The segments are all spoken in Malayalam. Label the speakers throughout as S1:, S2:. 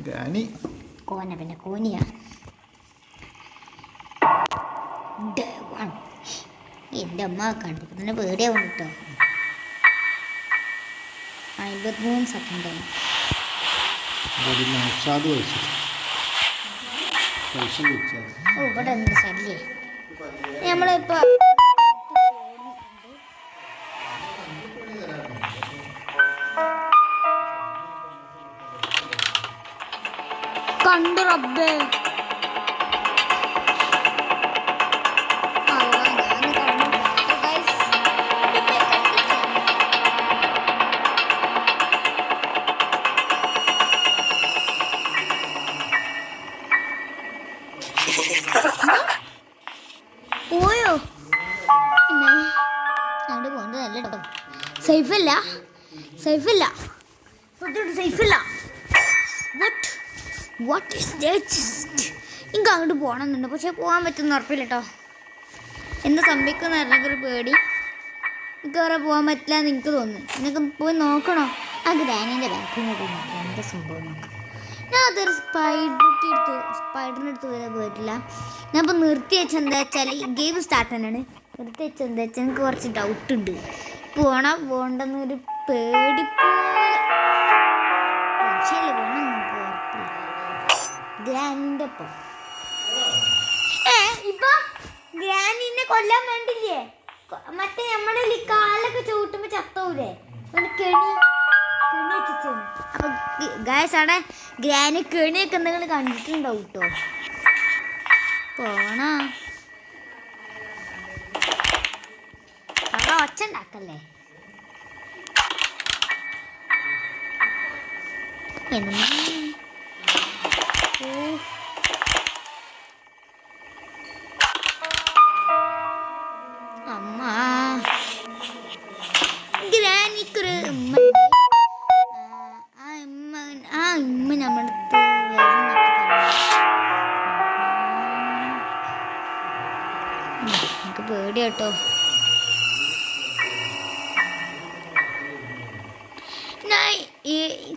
S1: ഗ്രാനി
S2: കോന പിന്നെ കോനിയാ. എൻ്റെ അമ്മ കണ്ടിട്ട് തന്നെ പേടിയാവും കേട്ടോ. 53 സെക്കൻഡായി. ഓ ഇവിടെ എന്ത് ശല്യേ. നമ്മളിപ്പോൾ കണ്ടു റബ്ബേ. പോയോ പിന്നെ അവിടെ പോകുന്നത് നല്ല കേട്ടോ. സേഫല്ല സേഫല്ല സേഫല്ല. What is that? എനിക്ക് അങ്ങോട്ട് പോകണമെന്നുണ്ട്, പക്ഷെ പോകാൻ പറ്റുമെന്ന് ഉറപ്പില്ല കേട്ടോ. എന്താ സംഭവിക്കുന്ന ഒരു പേടി. എനിക്ക് വേറെ പോകാൻ പറ്റില്ല എന്ന് എനിക്ക് തോന്നുന്നു. എനിക്ക് പോയി നോക്കണോ? ആ ഗ്രാനീൻ്റെ ബാക്കിൽ നിന്ന് പോയി നോക്കാം എന്താ സംഭവം നോക്കാം. ഞാൻ അതൊരു സ്പൈഡറിൻ്റെ അടുത്ത് പോയിട്ടില്ല. ഞാൻ ഇപ്പോൾ നിർത്തി വെച്ചത് എന്താ വെച്ചാൽ ഈ ഗെയിം സ്റ്റാർട്ട് തന്നെയാണ്. നിർത്തി വെച്ചത് എന്താ വെച്ചാൽ എനിക്ക് കുറച്ച് ഡൗട്ട് ഉണ്ട്. പോകണ്ടെന്നൊരു പേടി ഗ്രാനിൻ്റെ ഒപ്പം. ഇപ്പൊ ഗ്രാനിനെ കൊല്ലാൻ വേണ്ടില്ലേ മറ്റേ നമ്മുടെ കാലൊക്കെ ചവിട്ടുമ്പോ ചത്തൂലേ കെണി വെച്ചാണ്. അപ്പൊ ഗായ്സ് അവിടെ ഗ്രാനി കെണിയൊക്കെ എന്തെങ്കിലും കണ്ടിട്ടുണ്ടാവും കേട്ടോ. പോണോ അവിടെ ഒച്ച ഉണ്ടാക്കല്ലേ. അമ്മ ഗ്രാനിക്കൊരു ഉമ്മ നമ്മുടെ അടുത്ത് എനിക്ക് പേടിയാട്ടോ.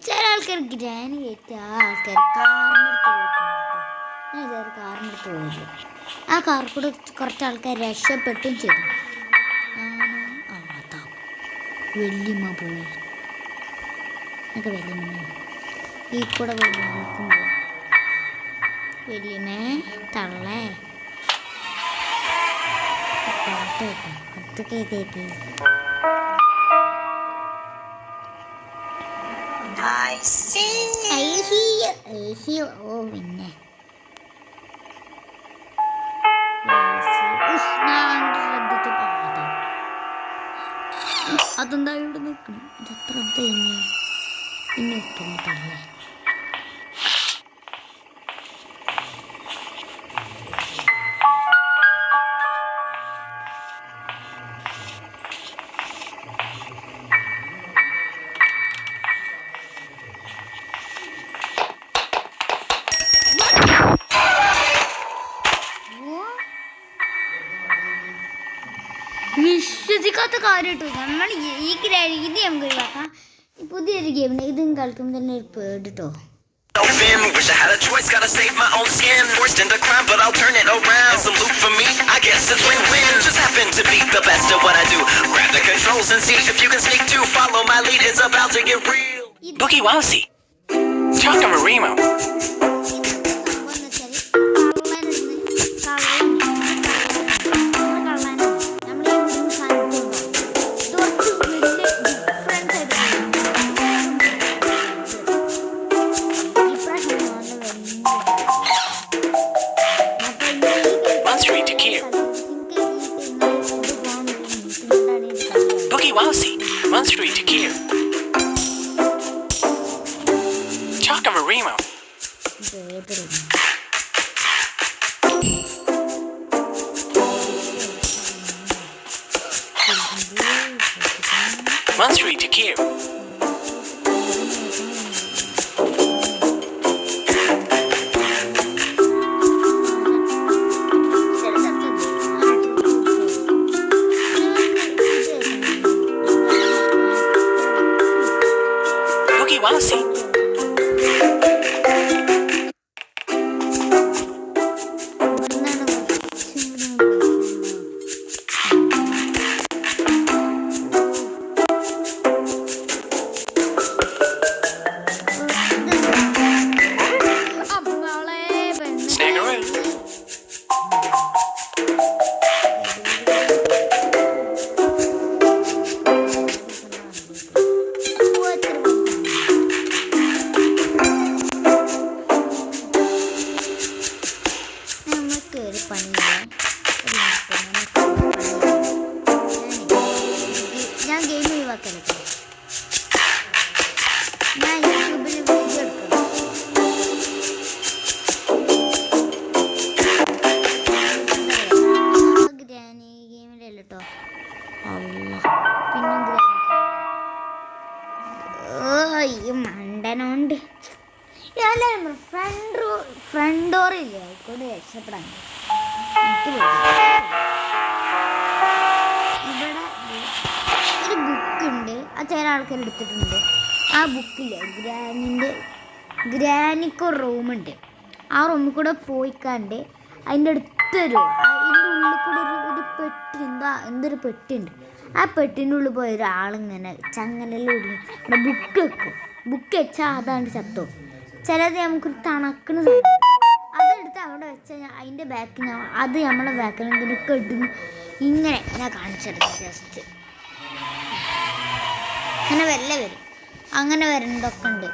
S2: ചില ആൾക്കാർ ഗ്രാനി കയറ്റി ആൾക്കാർ കാറിൻ്റെ അടുത്ത് പോയിട്ടുണ്ട്. ആ കാറിൽ കൂടെ കുറച്ച് ആൾക്കാർ രക്ഷപ്പെട്ടും ചെയ്തു. അതാ വല്യമ്മ പോയി. എന്നൊക്കെ വല്യമ്മ ഈ കൂടെ പോയി നമുക്കും പോയി. വല്യമ്മേ തള്ളേ അടുത്ത് കേക്ക് ഓ പിന്നെ അതെന്താ ഇവിടെ നിൽക്കണം. ഇതെത്ര ഇനി നിൽക്കുന്നു തള്ളേ. വിശ്വസിക്കാത്ത കാര്യമായിട്ട് നമ്മൾ ഈ ഇത് നമുക്ക് ഒഴിവാക്കാം. പുതിയൊരു ഗെയിമുണ്ട്, ഇത് കളിക്കുമ്പോൾ തന്നെ ഒരു പേടി കേട്ടോ. Wish I had a choice, gotta save my own skin. Forced into crime, but I'll turn it around. It's a loop for me, I guess it's win-win. Just happen to be the best at what I do. Grab the controls and see if you can sneak too. Follow my lead, it's about to get real. Boogie Wowsy, Chaka Marimo. Wowsy, 1 Street to Kier. Chaka Marimo. 1 Street to Kier. Wowsy. പണിയില്ല. ഞാൻ ഗെയിം ഒഴിവാക്കല്ലോ. ഞാൻ യൂട്യൂബിൽ വീഡിയോ എടുക്കണം. ഗ്രാനി ഗെയിമിലല്ലോ കേട്ടോ. പിന്നെ ഈ മണ്ടനോണ്ട് ഫ്രണ്ട് ഡോറില്ലേ ആയിക്കോട്ട് രക്ഷപ്പെടാൻ. ഇവിടെ ഒരു ബുക്കുണ്ട്, അത് ചില ആൾക്കാർ എടുത്തിട്ടുണ്ട്. ആ ബുക്കില്ലേ ഗ്രാനിക്കൊരു റൂമുണ്ട്. ആ റൂമിൽ കൂടെ പോയിക്കാണ്ട് അതിൻ്റെ അടുത്തൊരു അതിൻ്റെ ഉള്ളിൽ കൂടെ ഒരു പെട്ടി എന്തൊരു പെട്ടിയുണ്ട്. ആ പെട്ടിൻ്റെ ഉള്ളിൽ പോയ ഒരാളിങ്ങനെ ചങ്ങലെല്ലാം ഒടിഞ്ഞ് അവിടെ ബുക്ക് വെക്കും. ബുക്ക് വെച്ചാൽ അതാണ്ട് ചത്തോ. ചിലത് നമുക്കൊരു തണുക്കുന്ന അതെടുത്ത് അവിടെ വെച്ചാൽ അതിൻ്റെ ബാക്കിൽ അത് നമ്മളെ ബാക്കിൽ ഇങ്ങനെ കെട്ടുന്നു. ഇങ്ങനെ ഞാൻ കാണിച്ചെടുക്കും ജസ്റ്റ്. അങ്ങനെ വരും, അങ്ങനെ വരുന്നതൊക്കെ ഉണ്ട്.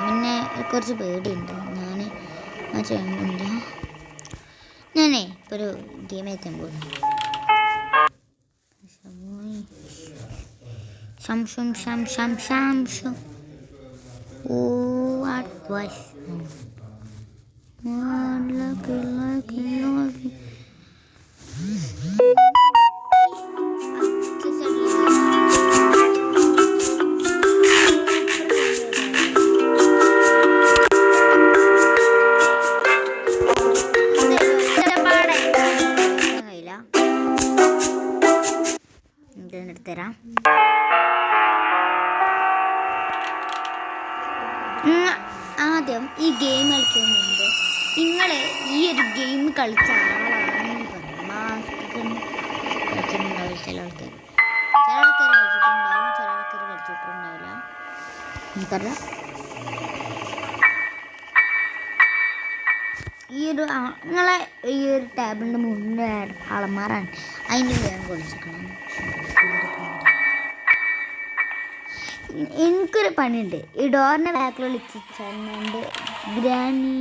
S2: പിന്നെ കുറച്ച് പേടിയുണ്ട്. ഞാൻ ചെയ്യുന്നില്ല. ഞാനേ ഇപ്പോൾ ഒരു ഗെയിം എത്താൻ പോകുന്നു. ശം. Oh, what was lucky. തരാം. ആദ്യം ഈ ഗെയിം കളിക്കുന്നതിന് മുമ്പ് നിങ്ങൾ ഈ ഒരു ഗെയിം കളിച്ച ആളാണെന്ന് പറഞ്ഞു. മാസ്ക് കളിച്ചിട്ടുണ്ടാവില്ല ചില ആൾക്കാർ കളിച്ചിട്ടുണ്ടാവും, ചില ആൾക്കാർ കളിച്ചിട്ടുണ്ടാവില്ല. എനിക്കറിയാം. നിങ്ങളെ ഈ ഒരു ടേബിളിൻ്റെ മുന്നേ അളമാറാണ്, അതിൻ്റെ ഗെയിം കളിച്ചിരിക്കണം. എനിക്കൊരു പണിയുണ്ട്. ഈ ഡോറിൻ്റെ ബാക്കിൽ വിളിച്ചിട്ടുണ്ട് ഗ്രാനി.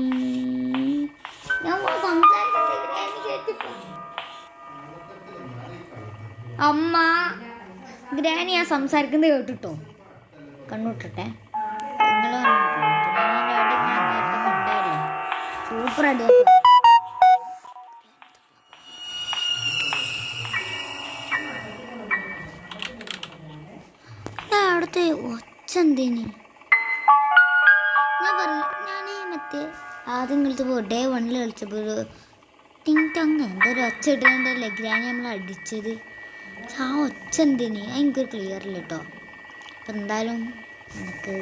S2: അമ്മ ഗ്രാനി ഞാൻ സംസാരിക്കുന്നത് കേട്ടിട്ടോ. കണ്ണുവിട്ടെ. നിങ്ങൾ സൂപ്പർ അടി. അവിടുത്തെ ഒച്ചെന്തേനി ഞാൻ പറഞ്ഞു. ഞാൻ മറ്റേ ആദ്യം കളിച്ചപ്പോൾ ഡേ 1 കളിച്ചപ്പോൾ ഒരു ടിങ് ടങ് എന്തൊരു ഒച്ച ഇട്ടുകൊണ്ടല്ലേ ഗ്രാനി നമ്മൾ അടിച്ചത്. ആ ഒച്ച എന്തേനി എനിക്കൊരു ക്ലിയർ ഇല്ല കേട്ടോ. അപ്പം എന്തായാലും എനിക്ക്